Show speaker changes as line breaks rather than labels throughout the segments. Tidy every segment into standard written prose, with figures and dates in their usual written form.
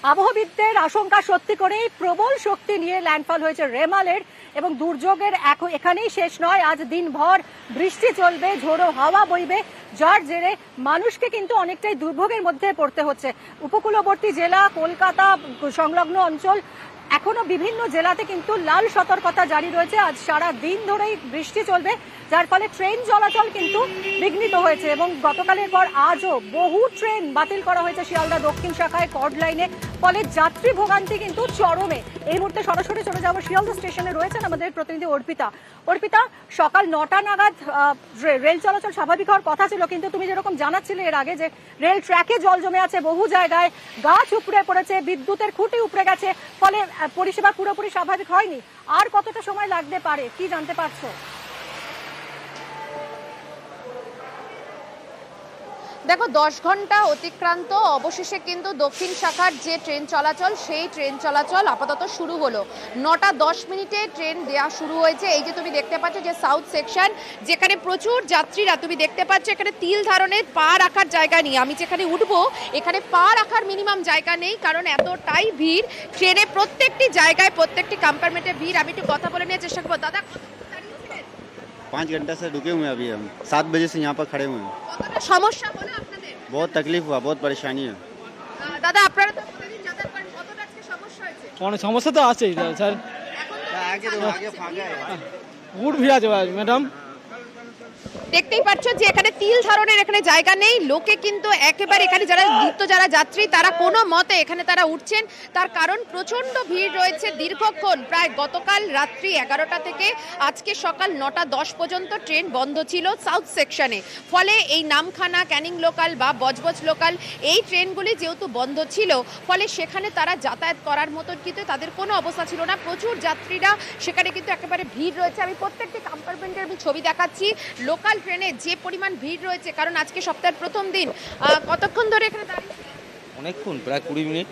আবহাওয়াবিদদের আশঙ্কা সত্যি করেই প্রবল শক্তি নিয়ে ল্যান্ডফল হয়েছে রেমালের এবং দুর্যোগের এখানেই শেষ নয়। আজ দিনভর বৃষ্টি চলবে, ঝোড়ো হাওয়া বইবে, যার জেরে মানুষকে কিন্তু অনেকটাই দুর্ভোগের মধ্যে পড়তে হচ্ছে। উপকূলবর্তী জেলা, কলকাতা সংলগ্ন অঞ্চল, এখনো বিভিন্ন জেলাতে কিন্তু লাল সতর্কতা জারি রয়েছে। আজ সারা দিন ধরেই বৃষ্টি চলবে, যার ফলে ট্রেন চলাচল কিন্তু বিঘ্নিত হয়েছে এবং গতকালের পর আজও বহু ট্রেন বাতিল করা হয়েছে শিয়ালদা দক্ষিণ শাখায় কর্ড লাইনে। ফলে যাত্রী ভোগান্তি কিন্তু চরমে। এই মুহূর্তে সরাসরি চলে যাবো শিয়ালদা স্টেশনে, রয়েছেন আমাদের প্রতিনিধি অর্পিতা। অর্পিতা, সকাল 9টা নাগাদ রেল চলাচল স্বাভাবিক হওয়ার কথা ছিল, কিন্তু তুমি যেরকম জানাচ্ছিলে এর আগে যে রেল ট্র্যাকে জল জমে আছে, বহু জায়গায় গাছ উপড়ে পড়েছে, বিদ্যুতের খুঁটি উপড়ে গেছে, ফলে পরিষেবা পুরোপুরি স্বাভাবিক হয়নি। আর কতটা সময় লাগতে পারে, কি জানতে পারছো?
দেখো, 10 ঘন্টা অতিক্রান্ত অবশেষে কিন্তু দক্ষিণ শাখার যে ট্রেন চলাচল, সেই ট্রেন চলাচল আপাতত শুরু হলো। 9টা 10 মিনিটে ট্রেন দেওয়া শুরু হয়েছে। এই যে তুমি দেখতে পাচ্ছ যে সাউথ সেকশন, যেখানে প্রচুর যাত্রীরা, তুমি দেখতে পাচ্ছ এখানে তিল ধারণের পা রাখার জায়গা নেই। আমি যেখানে উঠবো এখানে পা রাখার মিনিমাম জায়গা নেই, কারণ এতটাই ভিড়। ট্রেনে প্রত্যেকটি জায়গায়, প্রত্যেকটি কম্পার্টমেন্টে ভিড়। আমি একটু কথা বলে নেওয়ার চেষ্টা করবো। দাদা,
5 घंटे से रुके हुए हैं। अभी हम 7 बजे से यहाँ पर खड़े हुए हैं।
সমস্যা হলো আপনাদের?
बहुत तकलीफ हुआ, बहुत परेशानी है।
দাদা, আপনারা তো প্রতিদিন যাতায়াত করেন, কতটা আজকে সমস্যা হয়েছে?
অনেক সমস্যা তো আছেই স্যার।
आगे फाका है।
বহুত ভিড় আছে ম্যাডাম।
দেখতেই পাচ্ছ যে এখানে তিল ধারণের এখানে জায়গা নেই। লোকে কিন্তু একেবারে এখানে যারা যাত্রী তারা কোনো মতে এখানে তারা উঠছেন। তার কারণ প্রচন্ড ভিড় রয়েছে দীর্ঘক্ষণ, প্রায় গতকাল রাত্রি 11টা থেকে আজকে সকাল 9টা 10 পর্যন্ত ট্রেন বন্ধ ছিল সাউথ সেকশনে। ফলে এই নামখানা, ক্যানিং লোকাল বা বজবজ লোকাল, এই ট্রেনগুলি যেহেতু বন্ধ ছিল, ফলে সেখানে তারা যাতায়াত করার মতন কিন্তু তাদের কোনো অবস্থা ছিল না। প্রচুর যাত্রীরা সেখানে কিন্তু একেবারে ভিড় রয়েছে। আমি প্রত্যেকটি কম্পার্টমেন্টের আমি ছবি দেখাচ্ছি। লোকাল ট্রেনে যে পরিমাণ ভিড় রয়েছে, কারণ আজকে সপ্তাহের প্রথম দিন। কতক্ষণ ধরে এখানে দাঁড়িয়ে?
অনেকক্ষণ, প্রায় 20 মিনিট।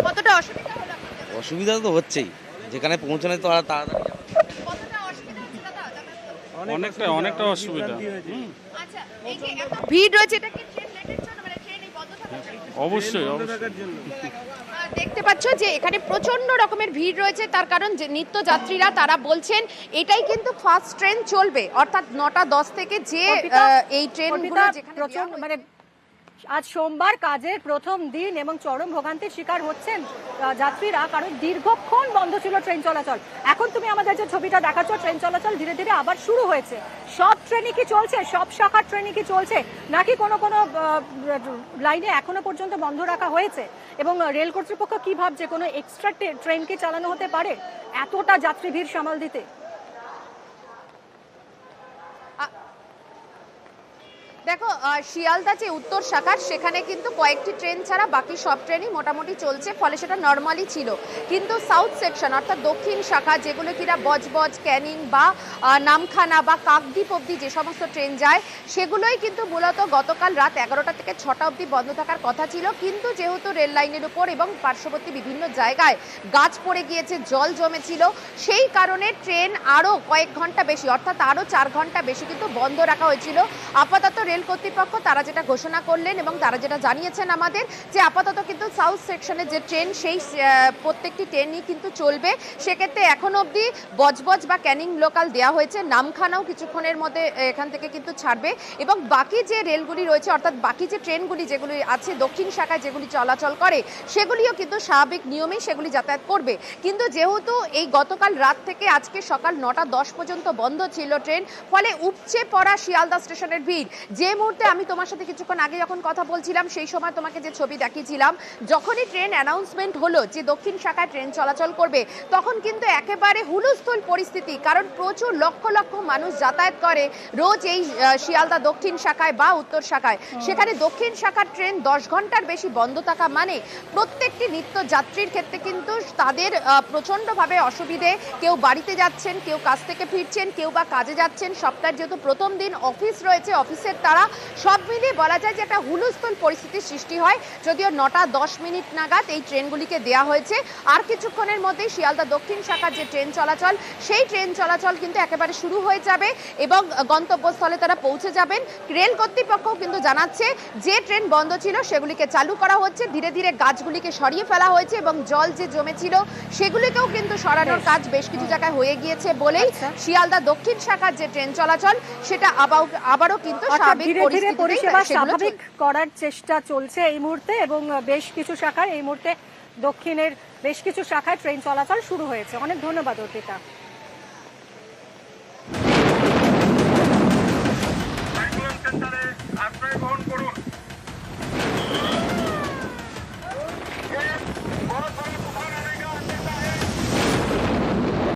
কতটা অসুবিধা হলো?
অসুবিধা তো হচ্ছেই, যেখানে পৌঁছানো তো আর তাড়াতাড়ি।
কতটা অসুবিধা হচ্ছে দাদা?
অনেকটা অসুবিধা।
আচ্ছা, এই যে এত ভিড় রয়েছে, এটা কি ট্রেন লেটের জন্য, মানে ট্রেন এই বন্ধ থাকার জন্য?
অবশ্যই।
দেখতে পাচ্ছ যে এখানে প্রচন্ড রকমের ভিড় রয়েছে। তার কারণ যে নিত্যযাত্রীরা তারা বলছেন এটাই কিন্তু ফার্স্ট ট্রেন চলবে, অর্থাৎ 9টা 10 থেকে যে এই ট্রেনগুলো যেখানে
প্রচন্ড মানে আজ সোমবার কাজের প্রথম দিন এবং চরম ভোগান্তির শিকার হচ্ছেন যাত্রীরা, কারণ দীর্ঘক্ষণ বন্ধ ছিল ট্রেন চলাচল। এখন তুমি আমাদের যে ছবিটা দেখাচ্ছ, ট্রেন চলাচল ধীরে ধীরে আবার শুরু হয়েছে। সব ট্রেনই কি চলছে, সব শাখার ট্রেনই কি চলছে, নাকি কোনো কোনো লাইনে এখনো পর্যন্ত বন্ধ রাখা হয়েছে? এবং রেল কর্তৃপক্ষ কি ভাবছে, কোনো এক্সট্রা ট্রেন কি চালানো হতে পারে এতটা যাত্রী ভিড় সামাল দিতে?
দেখো, শিয়ালদা যে উত্তর শাখার, সেখানে কিন্তু কয়েকটি ট্রেন ছাড়া বাকি সব ট্রেনই মোটামুটি চলছে, ফলে সেটা নর্মালি ছিল। কিন্তু সাউথ সেকশন অর্থাৎ দক্ষিণ শাখা, যেগুলো কিনা বজবজ, ক্যানিং বা নামখানা বা কাকদ্বীপ অবধি যে সমস্ত ট্রেন যায়, সেগুলোই কিন্তু মূলত গতকাল রাত 11টা থেকে 6টা অবধি বন্ধ থাকার কথা ছিল। কিন্তু যেহেতু রেল লাইনের উপর এবং পার্শ্ববর্তী বিভিন্ন জায়গায় গাছ পড়ে গিয়েছে, জল জমেছিল, সেই কারণে ট্রেন আরও কয়েক ঘন্টা বেশি, অর্থাৎ আরও 4 ঘন্টা বেশি কিন্তু বন্ধ রাখা হয়েছিল। আপাতত রেল কর্তৃপক্ষ তারা যেটা ঘোষণা করলেন এবং তারা যেটা জানিয়েছেন আমাদের, যে আপাতত কিন্তু সাউথ সেকশনের যে ট্রেন, সেই প্রত্যেকটি ট্রেনই কিন্তু চলবে। সেক্ষেত্রে এখনো অবধি বজবজ বা ক্যানিং লোকাল দেওয়া হয়েছে, নামখানাও কিছুক্ষণের মধ্যে এখান থেকে কিন্তু ছাড়বে এবং বাকি যে রেলগুলি রয়েছে, অর্থাৎ বাকি যে ট্রেনগুলি যেগুলি আছে দক্ষিণ শাখায় যেগুলি চলাচল করে, সেগুলিও কিন্তু স্বাভাবিক নিয়মেই সেগুলি যাতায়াত করবে। কিন্তু যেহেতু এই গতকাল রাত থেকে আজকে সকাল 9টা 10 পর্যন্ত বন্ধ ছিল ট্রেন, ফলে উপচে পড়া শিয়ালদা স্টেশনের ভিড়। যে মুহূর্তে আমি তোমার সাথে কিছুক্ষণ আগে যখন কথা বলছিলাম, সেই সময় তোমাকে যে ছবি দেখিয়েছিলাম, যখনই ট্রেন অ্যানাউন্সমেন্ট হলো যে দক্ষিণ শাখায় ট্রেন চলাচল করবে, তখন কিন্তু একেবারে হুলস্থুল পরিস্থিতি, কারণ প্রচুর লক্ষ লক্ষ মানুষ যাতায়াত করে রোজ এই শিয়ালদা দক্ষিণ শাখায় বা উত্তর শাখায়। সেখানে দক্ষিণ শাখার ট্রেন 10 ঘন্টার বেশি বন্ধ থাকা মানে প্রত্যেকটি নিত্য যাত্রীর ক্ষেত্রে কিন্তু তাদের প্রচণ্ডভাবে অসুবিধে। কেউ বাড়িতে যাচ্ছেন, কেউ কাজ থেকে ফিরছেন, কেউ বা কাজে যাচ্ছেন। সপ্তাহের যেহেতু প্রথম দিন, অফিস রয়েছে, অফিসের তার তারা, সব মিলিয়ে বলা যায় যে একটা হুলস্থুল পরিস্থিতির সৃষ্টি হয়। যদিও 9টা 10 মিনিট নাগাদ এই ট্রেনগুলিকে দেয়া হয়েছে। আর কিছুক্ষণের মধ্যেই শিয়ালদা দক্ষিণ শাখার যে ট্রেন চলাচল, সেই ট্রেন চলাচল কিন্তু একেবারে শুরু হয়ে যাবে এবং গন্তব্যস্থলে তারা পৌঁছে যাবেন। রেল কর্তৃপক্ষ কিন্তু জানাচ্ছে যে ট্রেন বন্ধ ছিল সেগুলিকে চালু করা হচ্ছে, ধীরে ধীরে গাছগুলিকে সরিয়ে ফেলা হয়েছে এবং জল যে জমেছিল সেগুলিকেও কিন্তু সরানোর কাজ বেশ কিছু জায়গায় হয়ে গিয়েছে বলেই শিয়ালদা দক্ষিণ শাখার যে ট্রেন চলাচল সেটা আবারও কিন্তু স্বাভাবিক
ধীরে ধীরে পরিষেবা
পরিস্থিতিতে
স্বাভাবিক করার চেষ্টা চলছে এই মুহূর্তে এবং বেশ কিছু শাখায় এই মুহূর্তে দক্ষিণের বেশ কিছু শাখায় ট্রেন চলাচল শুরু হয়েছে। অনেক ধন্যবাদ অর্পিতা।